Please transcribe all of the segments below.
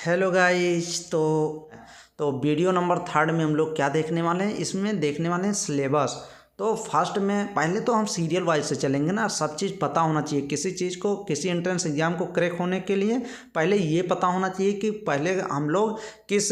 Hello guys. तो video number 3 में हम लोग क्या देखने वाले हैं, इसमें देखने वाले हैं सिलेबस। तो फर्स्ट में पहले तो हम सीरियल वाइज से चलेंगे ना। सब चीज़ पता होना चाहिए किसी चीज़ को, किसी एंट्रेंस एग्जाम को क्रैक होने के लिए पहले ये पता होना चाहिए कि पहले हम लोग किस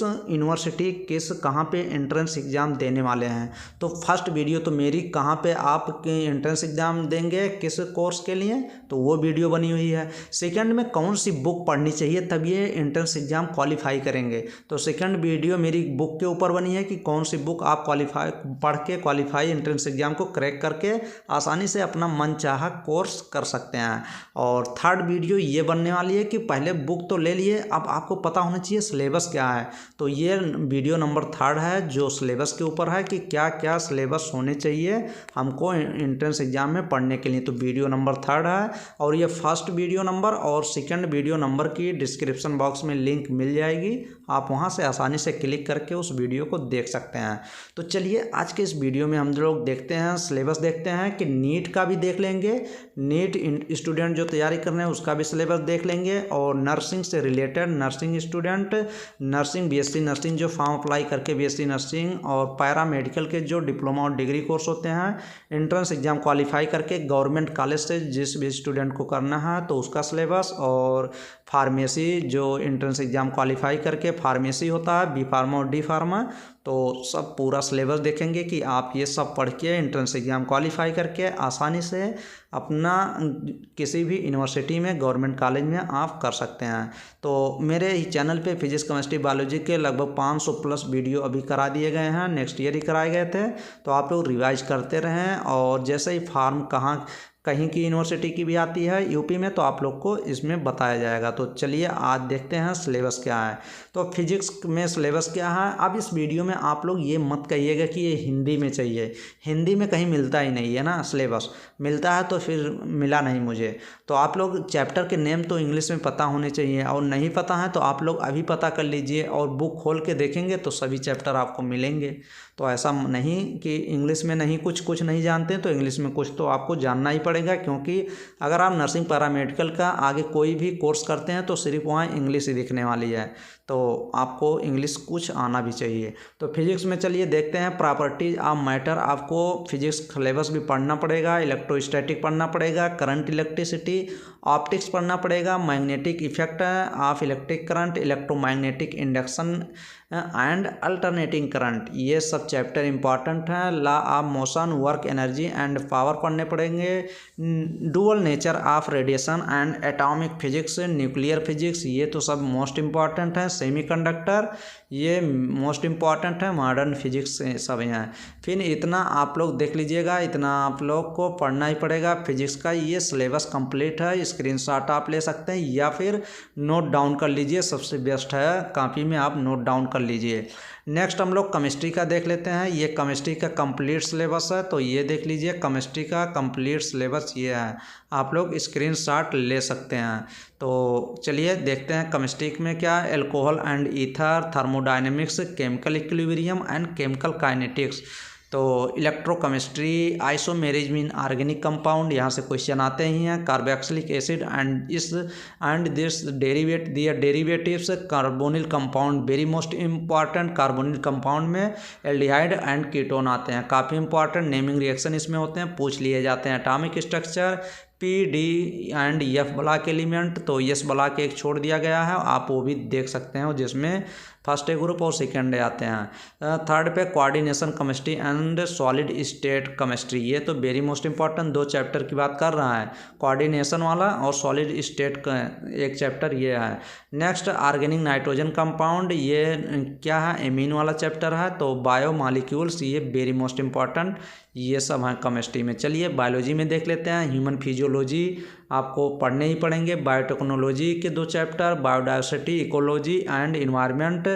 यूनिवर्सिटी कहाँ पे एंट्रेंस एग्ज़ाम देने वाले हैं। तो फर्स्ट वीडियो तो मेरी कहाँ पे आप एंट्रेंस एग्ज़ाम देंगे, किस कोर्स के लिए, तो वो वीडियो बनी हुई है। सेकंड में कौन सी बुक पढ़नी चाहिए तब ये एंट्रेंस एग्ज़ाम क्वालिफाई करेंगे, तो सेकंड वीडियो मेरी बुक के ऊपर बनी है कि कौन सी बुक आप पढ़ के क्वालिफाई एंट्रेंस एग्ज़ाम को क्रैक करके आसानी से अपना मनचाहा कोर्स कर सकते हैं। और थर्ड वीडियो ये बनने वाली है कि पहले बुक तो ले लिए, अब आपको पता होना चाहिए सिलेबस क्या है। तो ये वीडियो नंबर 3 है जो सिलेबस के ऊपर है कि क्या क्या सिलेबस होने चाहिए हमको एंट्रेंस एग्ज़ाम में पढ़ने के लिए। तो वीडियो नंबर 3 है और ये फर्स्ट वीडियो नंबर और सेकंड वीडियो नंबर की डिस्क्रिप्शन बॉक्स में लिंक मिल जाएगी, आप वहां से आसानी से क्लिक करके उस वीडियो को देख सकते हैं। तो चलिए आज के इस वीडियो में हम लोग देखते हैं सिलेबस, देखते हैं कि नीट का भी देख लेंगे, नीट स्टूडेंट जो तैयारी कर रहे हैं उसका भी सिलेबस देख लेंगे, और नर्सिंग से related nursing student, nursing BSc nursing जो फॉर्म अप्लाई करके बीएससी नर्सिंग और पैरा मेडिकल के जो डिप्लोमा और डिग्री कोर्स होते हैं, एंट्रेंस एग्जाम क्वालिफाई करके गवर्नमेंट कॉलेज से जिस भी स्टूडेंट को करना है तो उसका सिलेबस, और फार्मेसी जो एंट्रेंस एग्जाम क्वालिफाई करके फार्मेसी होता है, बी फार्मा और डी फार्मा, तो सब पूरा सिलेबस देखेंगे कि आप ये सब पढ़ के एंट्रेंस एग्जाम क्वालिफाई करके आसानी से अपना किसी भी यूनिवर्सिटी में गवर्नमेंट कॉलेज में आप कर सकते हैं। तो मेरे ही चैनल पे फिजिक्स केमिस्ट्री बायोलॉजी के लगभग 500 प्लस वीडियो अभी करा दिए गए हैं, नेक्स्ट ईयर ही कराए गए थे, तो आप लोग रिवाइज करते रहें। और जैसे ही फॉर्म कहीं की यूनिवर्सिटी की भी आती है यूपी में तो आप लोग को इसमें बताया जाएगा। तो चलिए आज देखते हैं सिलेबस क्या है। तो फिजिक्स में सिलेबस क्या है, अब इस वीडियो में आप लोग ये मत कहिएगा कि ये हिंदी में चाहिए, हिंदी में कहीं मिलता ही नहीं है ना सिलेबस, मिलता है तो फिर मिला नहीं मुझे। तो आप लोग चैप्टर के नेम तो इंग्लिश में पता होने चाहिए, और नहीं पता है तो आप लोग अभी पता कर लीजिए और बुक खोल के देखेंगे तो सभी चैप्टर आपको मिलेंगे। तो ऐसा नहीं कि इंग्लिश में नहीं कुछ नहीं जानते तो इंग्लिश में कुछ तो आपको जानना ही पड़ेगा, क्योंकि अगर आप नर्सिंग पैरामेडिकल का आगे कोई भी कोर्स करते हैं तो सिर्फ वहाँ इंग्लिश ही दिखने वाली है, तो आपको इंग्लिश कुछ आना भी चाहिए। तो फिजिक्स में चलिए देखते हैं प्रॉपर्टीज ऑफ मैटर, आपको फिजिक्स सिलेबस भी पढ़ना पड़ेगा, इलेक्ट्रोस्टैटिक पढ़ना पड़ेगा, करंट इलेक्ट्रिसिटी, ऑप्टिक्स पढ़ना पड़ेगा, magnetic effect of electric current, electromagnetic induction and alternating current, ये सब चैप्टर इंपॉर्टेंट हैं। Law of motion, work energy and power पढ़ने पड़ेंगे, dual nature of radiation and atomic physics, nuclear physics, ये तो सब मोस्ट इंपॉर्टेंट है। सेमीकंडक्टर ये मोस्ट इम्पॉर्टेंट है, मॉडर्न फिजिक्स सब हैं। फिर इतना आप लोग देख लीजिएगा, इतना आप लोग को पढ़ना ही पड़ेगा फिजिक्स का। ये सिलेबस कंप्लीट है, स्क्रीनशॉट आप ले सकते हैं या फिर नोट डाउन कर लीजिए, सबसे बेस्ट है, कॉपी में आप नोट डाउन कर लीजिए। नेक्स्ट हम लोग केमिस्ट्री का देख लेते हैं, ये केमिस्ट्री का कंप्लीट सिलेबस है, तो ये देख लीजिए केमिस्ट्री का कंप्लीट सिलेबस ये है, आप लोग स्क्रीनशॉट ले सकते हैं। तो चलिए देखते हैं केमिस्ट्री में क्या, alcohol and ether, thermodynamics, chemical equilibrium and chemical kinetics. तो electrochemistry, isomerism in organic compound, यहाँ से क्वेश्चन आते ही हैं, carboxylic acid and this derivatives, carbonyl compound very most important, carbonyl compound में एल्डिहाइड एंड कीटोन आते हैं, काफ़ी इंपॉर्टेंट, नेमिंग रिएक्शन इसमें होते हैं, पूछ लिए जाते हैं। Atomic structure, P D and F block element, तो एस ब्लॉक एक छोड़ दिया गया है, आप वो भी देख सकते हैं जिसमें फर्स्ट ए ग्रुप और सेकेंड ए आते हैं। थर्ड पे coordination chemistry and solid state chemistry, ये तो वेरी मोस्ट इंपॉर्टेंट, 2 चैप्टर की बात कर रहा है, कोऑर्डिनेशन वाला और सॉलिड स्टेट का एक चैप्टर ये है। नेक्स्ट ऑर्गेनिक नाइट्रोजन कंपाउंड, ये क्या है, एमीन वाला चैप्टर है, तो बायो मॉलिक्यूल्स ये वेरी मोस्ट इंपॉर्टेंट, ये सब हैं केमिस्ट्री में। चलिए बायोलॉजी में देख लेते हैं, ह्यूमन फिजियोलॉजी आपको पढ़ने ही पड़ेंगे, बायोटेक्नोलॉजी के 2 chapter, biodiversity, ecology and environment,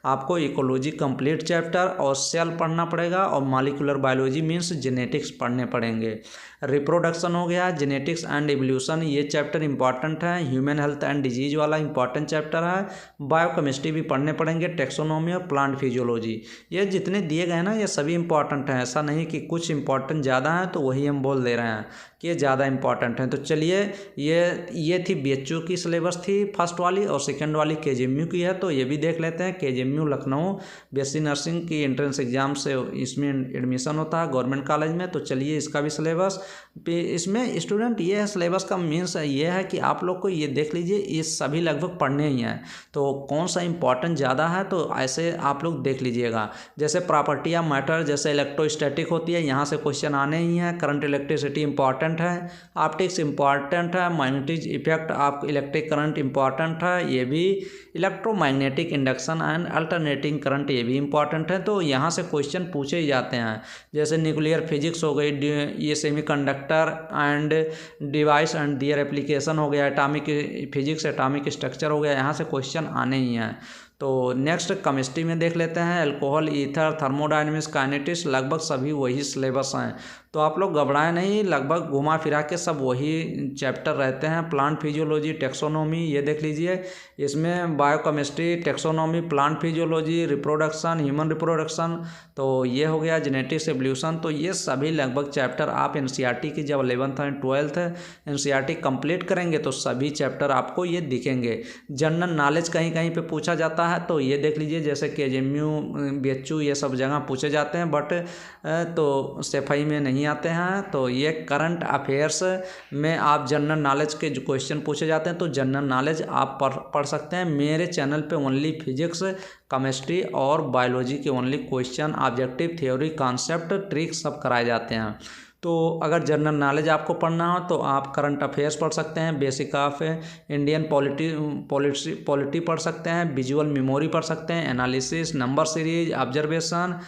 आपको इकोलॉजी कंप्लीट चैप्टर और सेल पढ़ना पड़ेगा, और मॉलिक्यूलर बायोलॉजी मीन्स जेनेटिक्स पढ़ने पड़ेंगे। रिप्रोडक्शन हो गया, जेनेटिक्स एंड एवोल्यूशन, ये चैप्टर इंपॉर्टेंट है, ह्यूमन हेल्थ एंड डिजीज वाला इंपॉर्टेंट चैप्टर है, बायोकेमिस्ट्री भी पढ़ने पड़ेंगे, टेक्सोनॉमी और प्लांट फिजियोलॉजी, ये जितने दिए गए ना ये सभी इंपॉर्टेंट हैं, ऐसा नहीं कि कुछ इंपॉर्टेंट ज़्यादा है तो वही हम बोल दे रहे हैं के ज़्यादा इंपॉर्टेंट हैं। तो चलिए ये थी BHU की सिलेबस थी फर्स्ट वाली, और सेकंड वाली KGMU की है। तो ये भी देख लेते हैं। KGMU लखनऊ BSc नर्सिंग की एंट्रेंस एग्जाम से इसमें एडमिशन होता है गवर्नमेंट कॉलेज में। तो चलिए इसका भी सिलेबस, इसमें स्टूडेंट ये है सिलेबस का मीन्स ये है कि आप लोग को ये देख लीजिए, ये सभी लगभग पढ़ने ही हैं। तो कौन सा इंपॉर्टेंट ज़्यादा है तो ऐसे आप लोग देख लीजिएगा। जैसे प्रॉपर्टी ऑफ मैटर, जैसे इलेक्ट्रोस्टैटिक होती है, यहाँ से क्वेश्चन आने ही हैं। करंट इलेक्ट्रिसिटी इंपॉर्टेंट है, ऑप्टिक्स इंपॉर्टेंट है, magnetic effect of electric current important है, ये भी electromagnetic induction and alternating current ये भी इंपॉर्टेंट है। तो यहाँ से क्वेश्चन पूछे ही जाते हैं। जैसे न्यूक्लियर फिजिक्स हो गई, ये semiconductor and device and their application हो गया, एटॉमिक फिजिक्स एटॉमिक स्ट्रक्चर हो गया, यहाँ से क्वेश्चन आने ही हैं। तो नेक्स्ट केमिस्ट्री में देख लेते हैं। अल्कोहल, ईथर, थर्मोडायनेमिक्स, काइनेटिक्स, लगभग सभी वही सिलेबस हैं। तो आप लोग घबराएं नहीं, लगभग घुमा फिरा के सब वही चैप्टर रहते हैं। प्लांट फिजियोलॉजी, टेक्सोनोमी ये देख लीजिए, इसमें biochemistry, taxonomy, plant physiology, reproduction, human reproduction, तो ये हो गया जेनेटिक्स, एवोल्यूशन। तो ये सभी लगभग चैप्टर आप NCERT की जब 11th and 12th NCERT complete करेंगे तो सभी चैप्टर आपको ये दिखेंगे। जनरल नॉलेज कहीं कहीं पे पूछा जाता है, तो ये देख लीजिए, जैसे KGMU, BHU ये सब जगह पूछे जाते हैं, बट तो सफाई में नहीं आते हैं। तो ये करंट अफेयर्स में आप जनरल नॉलेज के जो क्वेश्चन पूछे जाते हैं, तो जनरल नॉलेज आप पढ़ सकते हैं। मेरे चैनल पे ओनली फिजिक्स, केमिस्ट्री और बायोलॉजी के only question, objective, theory, concept, tricks सब कराए जाते हैं। तो अगर जनरल नॉलेज आपको पढ़ना हो तो आप करंट अफेयर्स पढ़ सकते हैं, बेसिक ऑफ इंडियन पॉलिटी पढ़ सकते हैं, विजुअल मेमोरी पढ़ सकते हैं, analysis, number series, observation,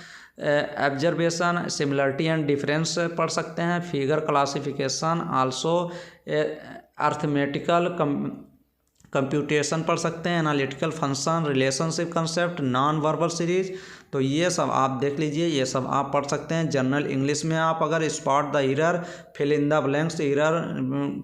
similarity and difference पढ़ सकते हैं, figure classification, also arithmetical computation पढ़ सकते हैं, analytical function, relationship concept, non verbal series. तो ये सब आप देख लीजिए, ये सब आप पढ़ सकते हैं। जनरल इंग्लिश में आप अगर spot the error, fill in the blanks, error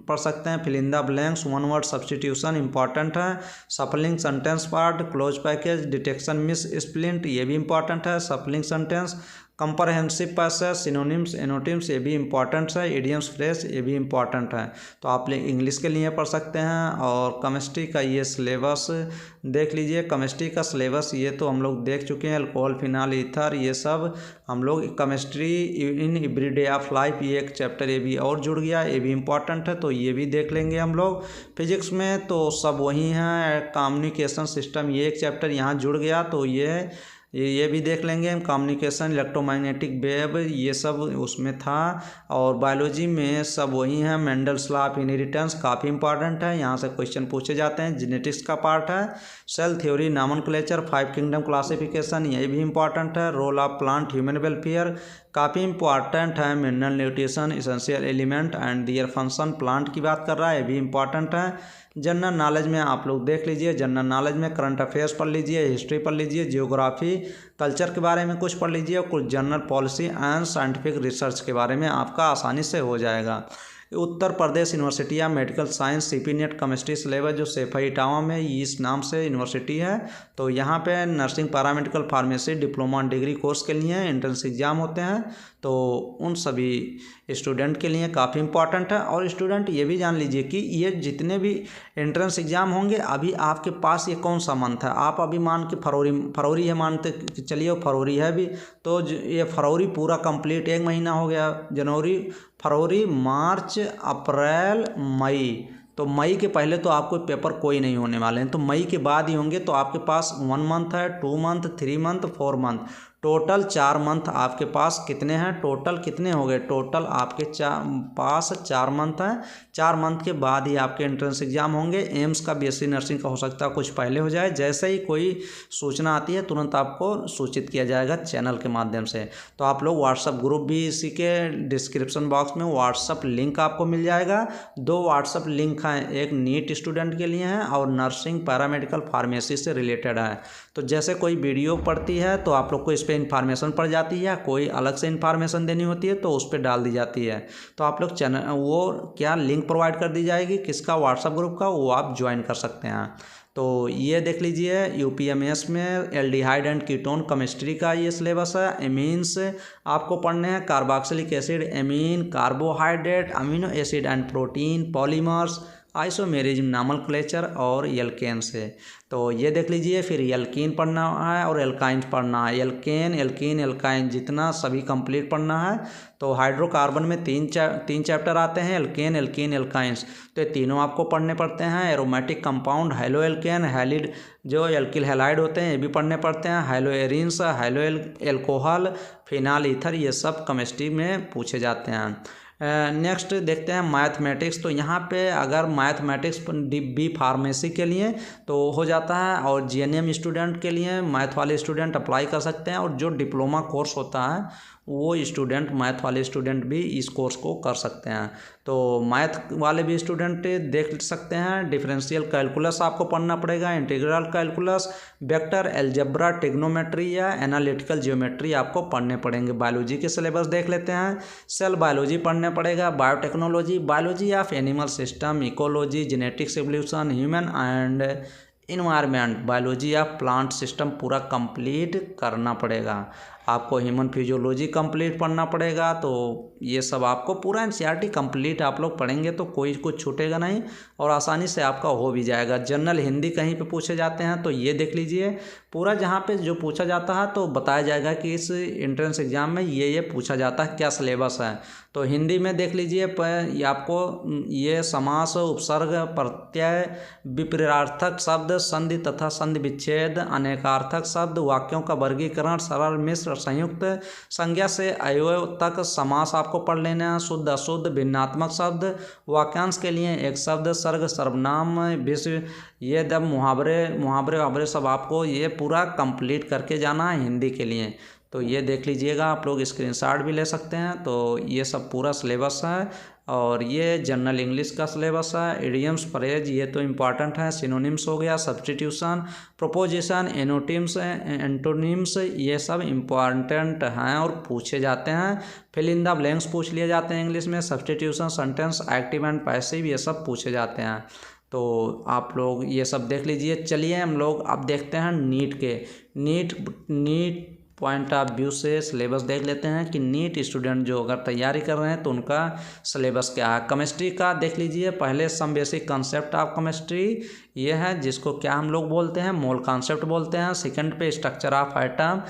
पढ़ सकते हैं, fill in the blanks, one word substitution important है, shuffling sentence part, cloze package, detection misspelt ये भी इंपॉर्टेंट है, shuffling sentence, comprehensive passage, synonyms, antonyms ये भी important है, इडियम्स, फ्रेज ये भी इंपॉर्टेंट है। तो आप इंग्लिश के लिए पढ़ सकते हैं। और केमिस्ट्री का ये सिलेबस देख लीजिए, केमिस्ट्री का सिलेबस ये तो हम लोग देख चुके हैं, अल्कोहल, फिनाल, ईथर ये सब हम लोग। Chemistry in everyday of life ये एक चैप्टर ये भी और जुड़ गया, ये भी इंपॉर्टेंट है, तो ये भी देख लेंगे हम लोग। फिजिक्स में तो सब वही हैं, कम्युनिकेशन सिस्टम ये एक चैप्टर यहाँ जुड़ गया, तो ये भी देख लेंगे हम। कम्युनिकेशन, इलेक्ट्रोमैग्नेटिक वेव ये सब उसमें था। और बायोलॉजी में सब वही हैं, मेंडल्स लॉ ऑफ इनहेरिटेंस काफ़ी इंपॉर्टेंट है, यहाँ से क्वेश्चन पूछे जाते हैं। जेनेटिक्स का पार्ट है, cell theory, nomenclature, 5 kingdom classification ये भी इंपॉर्टेंट है। Role of plant, human welfare काफ़ी इंपॉर्टेंट है। Mineral nutrition, essential element and their function, plant की बात कर रहा है, ये भी इंपॉर्टेंट है। जनरल नॉलेज में आप लोग देख लीजिए, जनरल नॉलेज में करंट अफेयर्स पढ़ लीजिए, हिस्ट्री पढ़ लीजिए, जियोग्राफी, कल्चर के बारे में कुछ पढ़ लीजिए, और कुछ general policy and scientific research के बारे में आपका आसानी से हो जाएगा। Uttar Pradesh university of medical science CP NET chemistry syllabus जो सैफई इटावा में इस नाम से यूनिवर्सिटी है, तो यहाँ पे nursing, paramedical, pharmacy, diploma, degree course के लिए एंट्रेंस एग्जाम होते हैं, तो उन सभी स्टूडेंट के लिए काफ़ी इंपॉर्टेंट है। और स्टूडेंट ये भी जान लीजिए कि ये जितने भी एंट्रेंस एग्ज़ाम होंगे, अभी आपके पास ये कौन सा मंथ है, आप अभी मान के फरवरी है मानते चलिए, फरवरी है भी, तो ये फरवरी पूरा कंप्लीट 1 महीना हो गया, जनवरी, फरवरी, मार्च, अप्रैल, मई। तो मई के पहले तो आपको पेपर कोई नहीं होने वाले हैं, तो मई के बाद ही होंगे। तो आपके पास 1 मंथ है, 2 month, 3 month, 4 month, total 4 month आपके पास कितने हैं, टोटल कितने हो गए, टोटल आपके पास 4 मंथ हैं। 4 मंथ के बाद ही आपके एंट्रेंस एग्जाम होंगे। एम्स का, BSc नर्सिंग का हो सकता है कुछ पहले हो जाए, जैसे ही कोई सूचना आती है तुरंत आपको सूचित किया जाएगा चैनल के माध्यम से। तो आप लोग व्हाट्सअप ग्रुप भी, इसी के डिस्क्रिप्शन बॉक्स में व्हाट्सअप लिंक आपको मिल जाएगा। 2 व्हाट्सअप लिंक हैं, एक नीट स्टूडेंट के लिए है और नर्सिंग, पैरामेडिकल, फार्मेसी से रिलेटेड है। तो जैसे कोई वीडियो पड़ती है तो आप लोग को इस पर पर इन्फॉर्मेशन पड़ जाती है, कोई अलग से इन्फॉर्मेशन देनी होती है तो उस पर डाल दी जाती है। तो आप लोग चैनल वो क्या लिंक प्रोवाइड कर दी जाएगी किसका, व्हाट्सएप ग्रुप का, वो आप ज्वाइन कर सकते हैं। तो ये देख लीजिए यूपीएमएस में एल्डिहाइड एंड कीटोन केमिस्ट्री का ये सिलेबस है। एमीन्स आपको पढ़ने हैं, carboxylic acid, amine, carbohydrate, amino acid and protein, polymers, isomerism, nomenclature और एल्केन से। तो ये देख लीजिए। फिर एल्कीन पढ़ना है और एल्काइन पढ़ना है। एल्केन, एल्कीन, एल्काइन जितना सभी कंप्लीट पढ़ना है। तो हाइड्रोकार्बन में तीन चैप्टर आते हैं, एल्केन, एल्कीन, एल्काइंस। तो ये तीनों आपको पढ़ने पड़ते हैं। एरोमेटिक कंपाउंड, हैलो एल्केन, हैलिड जो एल्किल हैलाइड होते हैं ये भी पढ़ने पड़ते हैं। Haloarenes, halo alcohol, phenol ether, ये सब केमिस्ट्री में पूछे जाते हैं। नेक्स्ट देखते हैं मैथमेटिक्स। तो यहाँ पे अगर मैथमेटिक्स बी फार्मेसी के लिए तो हो जाता है, और जीएनएम स्टूडेंट के लिए मैथ वाले स्टूडेंट अप्लाई कर सकते हैं, और जो डिप्लोमा कोर्स होता है वो स्टूडेंट, मैथ वाले स्टूडेंट भी इस कोर्स को कर सकते हैं। तो मैथ वाले भी स्टूडेंट देख सकते हैं। डिफरेंशियल कैलकुलस आपको पढ़ना पड़ेगा, integral calculus, vector algebra, trigonometry या एनालिटिकल ज्योमेट्री आपको पढ़ने पड़ेंगे। बायोलॉजी के सिलेबस देख लेते हैं। सेल बायोलॉजी पढ़ने पड़ेगा, biotechnology, biology of animal system, ecology, genetics evolution, human and environment, biology of plant system पूरा कंप्लीट करना पड़ेगा आपको। ह्यूमन फिजियोलॉजी कंप्लीट पढ़ना पड़ेगा। तो ये सब आपको पूरा एनसीईआरटी कंप्लीट आप लोग पढ़ेंगे तो कोई कुछ छूटेगा नहीं और आसानी से आपका हो भी जाएगा। जनरल हिंदी कहीं पे पूछे जाते हैं तो ये देख लीजिए पूरा, जहाँ पे जो पूछा जाता है तो बताया जाएगा कि इस एंट्रेंस एग्जाम में ये पूछा जाता है, क्या सिलेबस है। तो हिंदी में देख लीजिए ये आपको ये समास, उपसर्ग, प्रत्यय, विपरीतार्थक शब्द, संधि तथा संधि विच्छेद, अनेकार्थक शब्द, वाक्यों का वर्गीकरण, सरल, मिश्र, संयुक्त, संज्ञा से अवयव तक समास आपको पढ़ लेना है। शुद्ध, अशुद्ध, भिन्नात्मक शब्द, वाक्यांश के लिए एक शब्द, सर्ग, सर्वनाम, विश्व, ये जब मुहावरे सब आपको ये पूरा कंप्लीट करके जाना है हिंदी के लिए। तो ये देख लीजिएगा, आप लोग स्क्रीनशॉट भी ले सकते हैं। तो ये सब पूरा सिलेबस है, और ये जनरल इंग्लिश का सिलेबस है। इडियम्स, फ्रेज ये तो इम्पॉर्टेंट है। सिनोनिम्स हो गया, सब्स्टिट्यूशन, प्रोपोजिशन, एनोटिम्स, एंटोनिम्स, ये सब इम्पॉर्टेंट हैं और पूछे जाते हैं। फिल इन द ब्लैंक्स पूछ लिए जाते हैं इंग्लिश में। Substitution, sentence, active and passive, ये सब पूछे जाते हैं। तो आप लोग ये सब देख लीजिए। चलिए हम लोग अब देखते हैं नीट के नीट पॉइंट ऑफ व्यू से सिलेबस देख लेते हैं कि नीट स्टूडेंट जो अगर तैयारी कर रहे हैं तो उनका सिलेबस क्या है। केमिस्ट्री का देख लीजिए। पहले some basic concept of chemistry ये है, जिसको क्या हम लोग बोलते हैं, मोल कॉन्सेप्ट बोलते हैं। सेकंड पे स्ट्रक्चर ऑफ आइटम,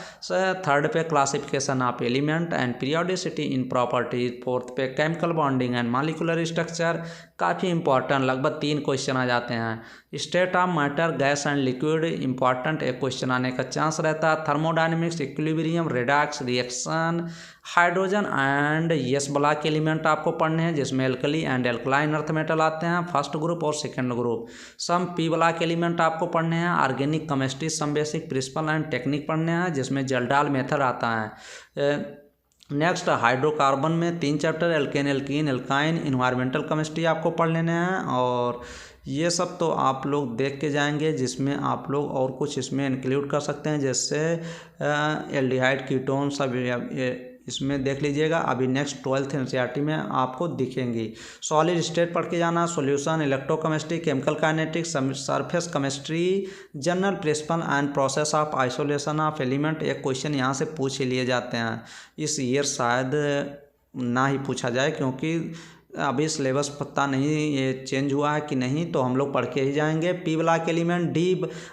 थर्ड पे classification of element and periodicity in properties, fourth पे chemical bonding and molecular structure. काफ़ी इंपॉर्टेंट, लगभग 3 क्वेश्चन आ जाते हैं। State of matter, gas and liquid, important, एक क्वेश्चन आने का चांस रहता है। Thermodynamics, equilibrium, redox reaction, hydrogen and S block element आपको पढ़ने हैं, जिसमें alkali and alkaline earth metal आते हैं, फर्स्ट ग्रुप और सेकंड ग्रुप। सम पी ब्लॉक एलिमेंट आपको पढ़ने हैं। Organic chemistry, some basic principle and technique पढ़ने हैं, जिसमें जल्डाल मेथड आता है। नेक्स्ट हाइड्रोकार्बन में 3 chapter, alkane, alkene, alkyne, environmental chemistry आपको पढ़ लेने हैं। और ये सब तो आप लोग देख के जाएंगे, जिसमें आप लोग और कुछ इसमें इंक्लूड कर सकते हैं, जैसे एल्डिहाइड, कीटोन सब इसमें देख लीजिएगा। अभी नेक्स्ट 12th एनसीईआरटी में आपको दिखेंगी। सॉलिड स्टेट पढ़ के जाना, solution, electrochemistry, chemical kinetics, surface chemistry, general principle and process of isolation of element. एक क्वेश्चन यहाँ से पूछ ही लिए जाते हैं। इस ईयर शायद ना ही पूछा जाए, क्योंकि अभी सिलेबस पता नहीं ये चेंज हुआ है कि नहीं, तो हम लोग पढ़ के ही जाएंगे। P block element, D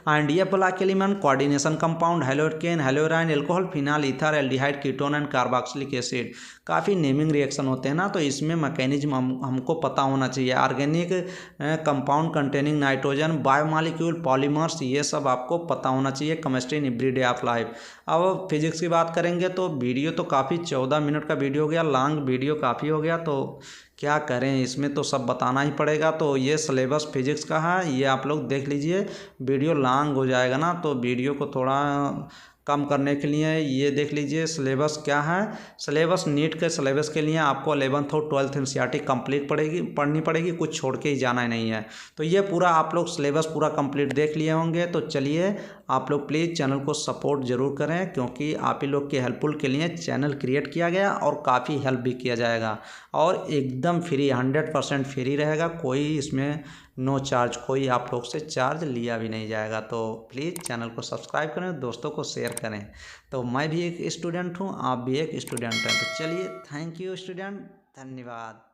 and F block element, coordination compound, haloalkane, haloarene, alcohol, phenol ether, aldehyde, ketone and carboxylic acid. काफ़ी नेमिंग रिएक्शन होते हैं ना, तो इसमें मैकेनिज्म हमको पता होना चाहिए। Organic compound containing nitrogen, biomolecule, polymers, ये सब आपको पता होना चाहिए। Chemistry in everyday of life. अब फिजिक्स की बात करेंगे तो वीडियो तो काफ़ी 14 मिनट का वीडियो हो गया, लॉन्ग वीडियो काफ़ी हो गया, तो क्या करें, इसमें तो सब बताना ही पड़ेगा। तो ये सिलेबस फिजिक्स का है, ये आप लोग देख लीजिए। वीडियो लॉन्ग हो जाएगा ना, तो वीडियो को थोड़ा कम करने के लिए ये देख लीजिए सिलेबस क्या है। सिलेबस नीट के सिलेबस के लिए आपको 11th और 12th एनसीईआरटी कंप्लीट पढ़नी पड़ेगी, कुछ छोड़ के ही जाना ही नहीं है। तो ये पूरा आप लोग सिलेबस पूरा कंप्लीट देख लिए होंगे। तो चलिए आप लोग प्लीज़ चैनल को सपोर्ट ज़रूर करें, क्योंकि आप ही लोग के हेल्पफुल के लिए चैनल क्रिएट किया गया और काफ़ी हेल्प भी किया जाएगा। और एकदम फ्री 100% फ्री रहेगा, कोई इसमें नो चार्ज, कोई आप लोग से चार्ज लिया भी नहीं जाएगा। तो प्लीज़ चैनल को सब्सक्राइब करें, दोस्तों को शेयर करें। तो मैं भी एक स्टूडेंट हूँ, आप भी एक स्टूडेंट हैं। तो चलिए, थैंक यू स्टूडेंट, धन्यवाद।